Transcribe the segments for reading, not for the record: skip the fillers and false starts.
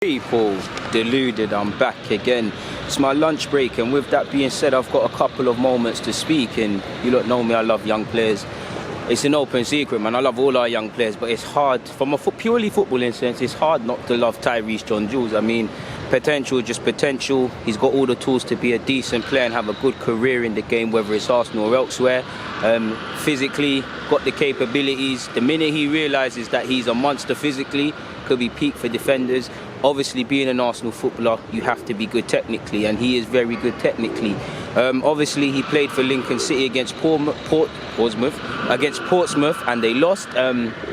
People, Deluded, I'm back again. It's my lunch break, and with that being said, I've got a couple of moments to speak. And you lot know me, I love young players. It's an open secret, man. I love all our young players, but it's hard, from a purely footballing sense, it's hard not to love Tyreece John-Jules. I mean, potential, just potential. He's got all the tools to be a decent player and have a good career in the game, whether it's Arsenal or elsewhere. Physically, got the capabilities. The minute he realises that he's a monster physically, could be peak for defenders. Obviously, being an Arsenal footballer, you have to be good technically, and he is very good technically. Obviously, he played for Lincoln City against Portsmouth, and they lost.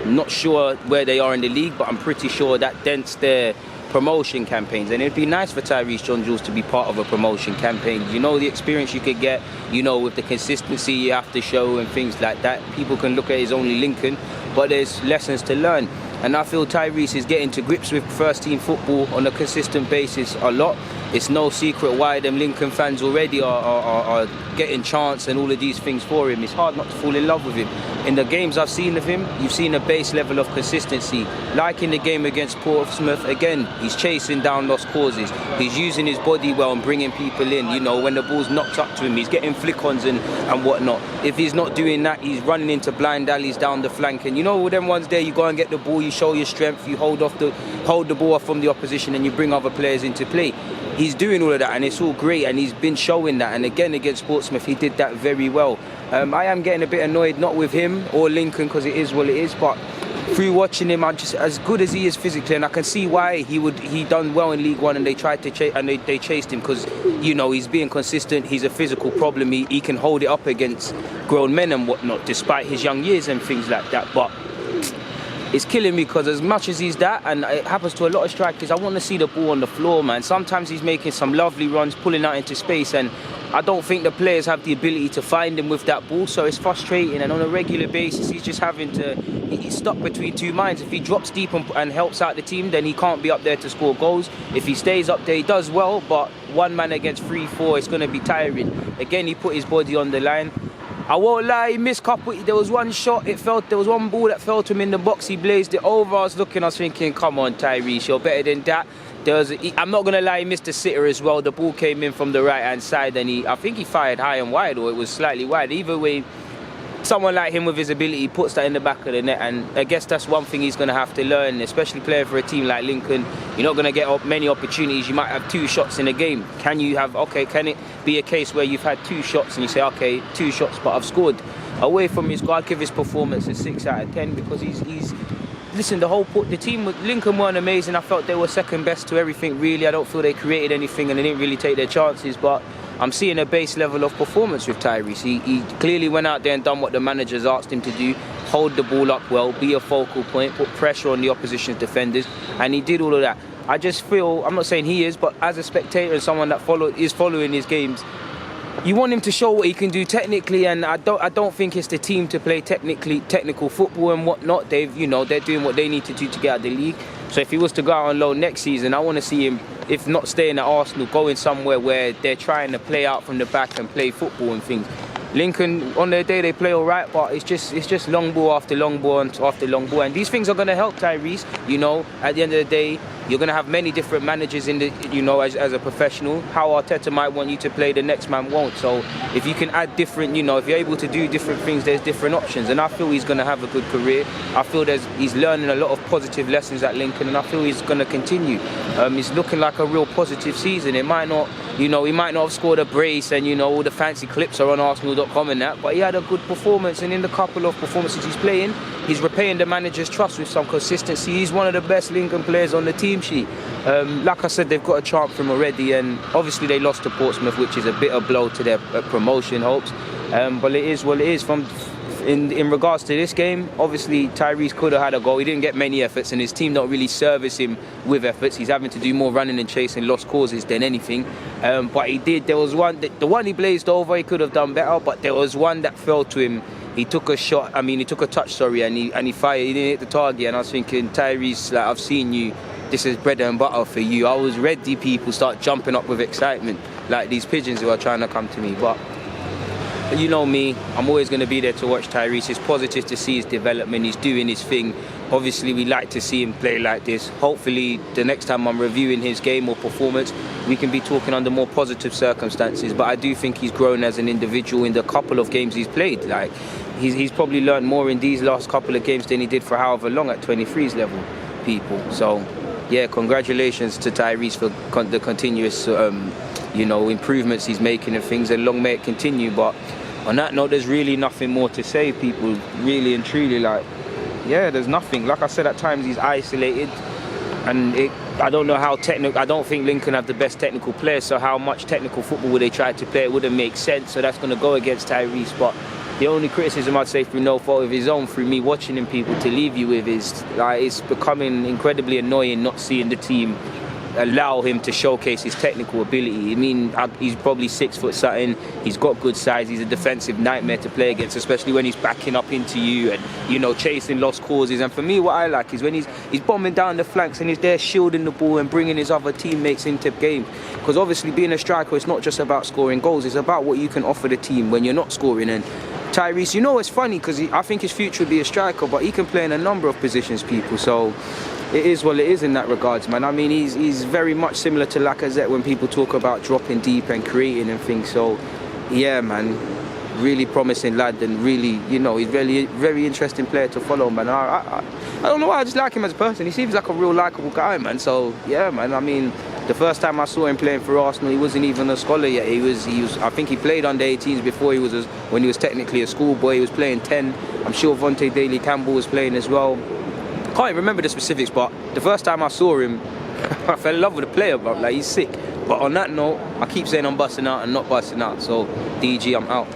Not sure where they are in the league, but I'm pretty sure that dents their promotion campaigns, and it'd be nice for Tyreece John-Jules to be part of a promotion campaign. You know, the experience you could get, you know, with the consistency you have to show and things like that. People can look at his only Lincoln, but there's lessons to learn. And I feel Tyreece is getting to grips with first team football on a consistent basis a lot. It's no secret why them Lincoln fans already are getting chants and all of these things for him. It's hard not to fall in love with him. In the games I've seen of him, you've seen a base level of consistency. Like in the game against Portsmouth, again, he's chasing down lost causes. He's using his body well and bringing people in. You know, when the ball's knocked up to him, he's getting flick-ons and whatnot. If he's not doing that, he's running into blind alleys down the flank. And you know, them ones there, you go and get the ball, you show your strength, you hold the ball off from the opposition, and you bring other players into play. He's doing all of that, and it's all great, and he's been showing that. And again, against Portsmouth, he did that very well. I am getting a bit annoyed, not with him or Lincoln, because it is what it is, but through watching him, I'm just, as good as he is physically, and I can see why he done well in League One, and they tried to they chased him, because, you know, he's being consistent. He's a physical problem. He can hold it up against grown men and whatnot, despite his young years and things like that. But it's killing me, because as much as he's that, and it happens to a lot of strikers, I want to see the ball on the floor, man. Sometimes he's making some lovely runs, pulling out into space, and I don't think the players have the ability to find him with that ball, so it's frustrating. And on a regular basis, he's just having to, he's stuck between two minds. If he drops deep and helps out the team, then he can't be up there to score goals. If he stays up there, he does well, but one man against 3-4, it's going to be tiring. Again, he put his body on the line. I won't lie, he missed couple. There was one shot, there was one ball that fell to him in the box, he blazed it over. I was thinking, come on, Tyreece, you're better than that. I'm not going to lie, he missed a sitter as well. The ball came in from the right-hand side, and I think he fired high and wide, or it was slightly wide. Either way, someone like him with his ability puts that in the back of the net, and I guess that's one thing he's going to have to learn, especially playing for a team like Lincoln. You're not going to get many opportunities. You might have 2 shots in a game. Can it be a case where you've had 2 shots and you say, okay, 2 shots, but I've scored? Away from his goal, I'd give his performance a 6 out of 10, because listen, the team with Lincoln weren't amazing. I felt they were second best to everything, really. I don't feel they created anything, and they didn't really take their chances, but I'm seeing a base level of performance with Tyreece. He clearly went out there and done what the managers asked him to do: hold the ball up well, be a focal point, put pressure on the opposition's defenders, and he did all of that. I just feel, I'm not saying he is, but as a spectator and someone that is following his games, you want him to show what he can do technically, and I don't think it's the team to play technical football and whatnot. They're doing what they need to do to get out of the league. So if he was to go out on loan next season, I want to see him, if not staying at Arsenal, going somewhere where they're trying to play out from the back and play football and things. Lincoln, on their day, they play all right, but it's just long ball after long ball after long ball, and these things are going to help Tyreece. You know, at the end of the day, you're going to have many different managers in the, you know, as a professional. How Arteta might want you to play, the next man won't. So if you can add different, you know, if you're able to do different things, there's different options, and I feel he's going to have a good career. I feel he's learning a lot of positive lessons at Lincoln, and I feel he's going to continue. It's looking like a real positive season. It might not, you know, he might not have scored a brace, and, you know, all the fancy clips are on Arsenal.com and that, but he had a good performance, and in the couple of performances he's playing, he's repaying the manager's trust with some consistency. He's one of the best Lincoln players on the team sheet. Like I said, they've got a chant for him already, and obviously they lost to Portsmouth, which is a bitter blow to their promotion hopes. But it is what it is. In regards to this game, obviously Tyreece could have had a goal. He didn't get many efforts, and his team don't really service him with efforts. He's having to do more running and chasing lost causes than anything. But he did. There was one, the one he blazed over, he could have done better. But there was one that fell to him. He took a shot. I mean, he took a touch, sorry, and he fired. He didn't hit the target. And I was thinking, Tyreece, like, I've seen you. This is bread and butter for you. I was ready. People start jumping up with excitement, like these pigeons who are trying to come to me. But you know me, I'm always going to be there to watch Tyreece. It's positive to see his development. He's doing his thing. Obviously, we like to see him play like this. Hopefully, the next time I'm reviewing his game or performance, we can be talking under more positive circumstances. But I do think he's grown as an individual in the couple of games he's played. Like, he's probably learned more in these last couple of games than he did for however long at 23's level, people. So, yeah, congratulations to Tyreece for the continuous, you know, improvements he's making and things, and long may it continue. But on that note, there's really nothing more to say, people. Really and truly, like, yeah, there's nothing. Like I said, at times he's isolated, and I don't know how technical. I don't think Lincoln have the best technical players, so how much technical football would they try to play? It wouldn't make sense. So that's going to go against Tyreece. But the only criticism I'd say, through no fault of his own, through me watching him, people, to leave you with is, like, it's becoming incredibly annoying not seeing the team allow him to showcase his technical ability. I mean, he's probably 6 foot something. He's got good size. He's a defensive nightmare to play against, especially when he's backing up into you and, you know, chasing lost causes. And for me, what I like is when he's bombing down the flanks and he's there shielding the ball and bringing his other teammates into games. Because obviously, being a striker, it's not just about scoring goals. It's about what you can offer the team when you're not scoring. And Tyreece, you know, it's funny because I think his future would be a striker, but he can play in a number of positions, people. So it is what it is in that regards, man. I mean, he's very much similar to Lacazette when people talk about dropping deep and creating and things. So, yeah, man, really promising lad, and really, you know, he's really very interesting player to follow, man. I don't know why, I just like him as a person. He seems like a real likeable guy, man. So, yeah, man, I mean, the first time I saw him playing for Arsenal, he wasn't even a scholar yet. He was. I think he played under 18s before when he was technically a schoolboy. He was playing 10. I'm sure Vontae Daly-Campbell was playing as well. Can't even remember the specifics, but the first time I saw him, I fell in love with the player, bro. Like, he's sick. But on that note, I keep saying I'm busting out and not busting out. So, DG, I'm out.